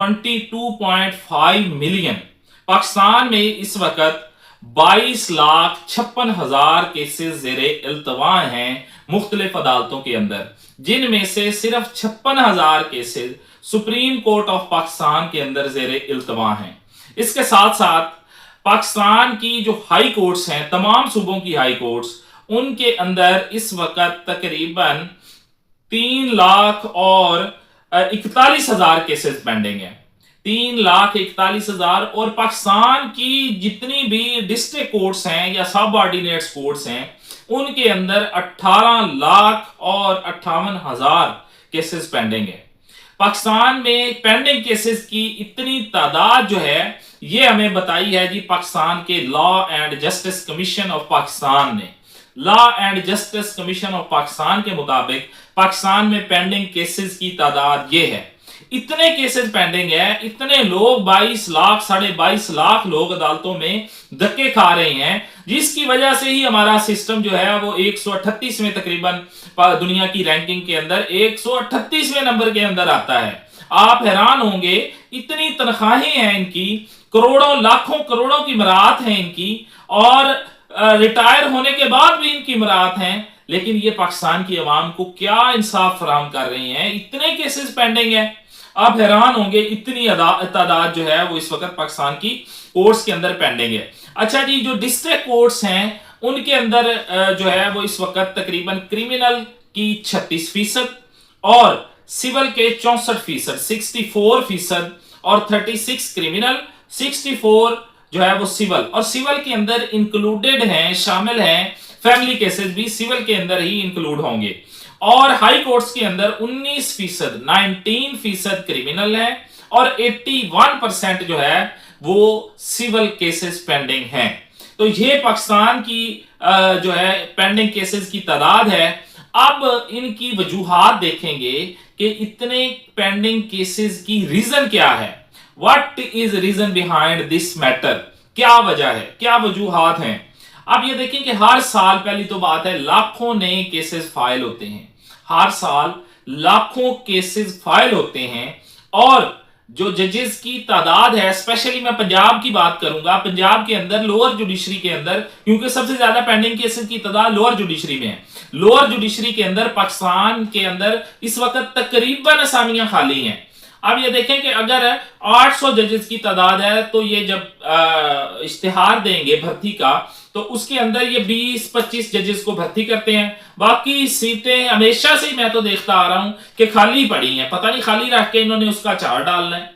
22.5 million. Pakistan में इस वक्त 22,56,000 केसेस ज़ेरे इल्तवा हैं मुख्तलिफ अदालतों के अंदर, जिनमें से सिर्फ 56,000 cases supreme court of Pakistan के अंदर ज़ेरे इल्तवा हैं। इसके साथ साथ पाकिस्तान की जो हाई कोर्ट्स हैं, तमाम सूबों की हाई कोर्ट्स, उनके अंदर इस वक्त तकरीबन 3,41,000 केसेस पेंडिंग हैं। 3,41,000। और पाकिस्तान की जितनी भी डिस्ट्रिक्ट कोर्ट्स हैं या सब ऑर्डिनेट्स कोर्ट्स हैं, उनके अंदर 18,58,000 केसेस पेंडिंग है। पाकिस्तान में पेंडिंग केसेस की इतनी तादाद जो है, ये हमें बताई है जी पाकिस्तान के law and justice commission of Pakistan ने। Law and justice commission of Pakistan के मुताबिक पाकिस्तान में पेंडिंग केसेस की तादाद ये है। इतने केसेस पेंडिंग है, इतने लोग 22 लाख 22.5 लाख लोग अदालतों में धक्के खा रहे हैं, जिसकी वजह से ही हमारा सिस्टम जो है वो 138वें तकरीबन दुनिया की रैंकिंग के अंदर 138वें नंबर के अंदर आता है। आप हैरान होंगे, इतनी तनख्वाहें हैं इनकी, करोड़ों लाखों करोड़ों की मराहत है इनकी, और रिटायर होने के बाद भी इनकी मराहत हैं, लेकिन ये पाकिस्तान की आवाम को क्या इंसाफ फराहम कर रही हैं। इतने केसेस पेंडिंग है, आप हैरान होंगे, इतनी तादाद जो है वो इस वक्त पाकिस्तान की कोर्ट्स के अंदर पेंडिंग है। अच्छा जी, जो डिस्ट्रिक्ट कोर्ट्स हैं उनके अंदर जो है वो इस वक्त तकरीबन क्रिमिनल की 36% और सिविल के 64%, 64% और 36 क्रिमिनल, 64 जो है वो सिविल, और सिविल के अंदर इंक्लूडेड हैं, शामिल हैं फैमिली केसेस भी सिविल के अंदर ही इंक्लूड होंगे। और हाई कोर्ट्स के अंदर 19%, 19% क्रिमिनल है और 81% जो है वो सिविल केसेस पेंडिंग हैं। तो ये पाकिस्तान की जो है पेंडिंग केसेस की तादाद है। अब इनकी वजूहात देखेंगे कि इतने पेंडिंग केसेस की रीजन क्या है। What is reason behind this matter, क्या वजह है, क्या वजूहात हैं। अब ये देखें कि हर साल, पहली तो बात है, लाखों नए केसेस फाइल होते हैं, हर साल लाखों केसेस फाइल होते हैं। और जो जजेस की तादाद है, स्पेशली मैं पंजाब की बात करूंगा, पंजाब के अंदर लोअर जुडिशरी के अंदर, क्योंकि सबसे ज्यादा पेंडिंग केसेस की तादाद लोअर जुडिशरी में है। लोअर जुडिशरी के अंदर पाकिस्तान के अंदर इस वक्त तकरीबन असामियां खाली हैं। अब ये देखें कि अगर 800 जजेस की तादाद है, तो ये जब इश्तिहार देंगे भर्ती का, तो उसके अंदर ये 20-25 जजेस को भर्ती करते हैं। बाकी सीटें हमेशा से ही मैं तो देखता आ रहा हूं कि खाली पड़ी हैं, पता नहीं खाली रख के इन्होंने उसका चार्ट डालना है।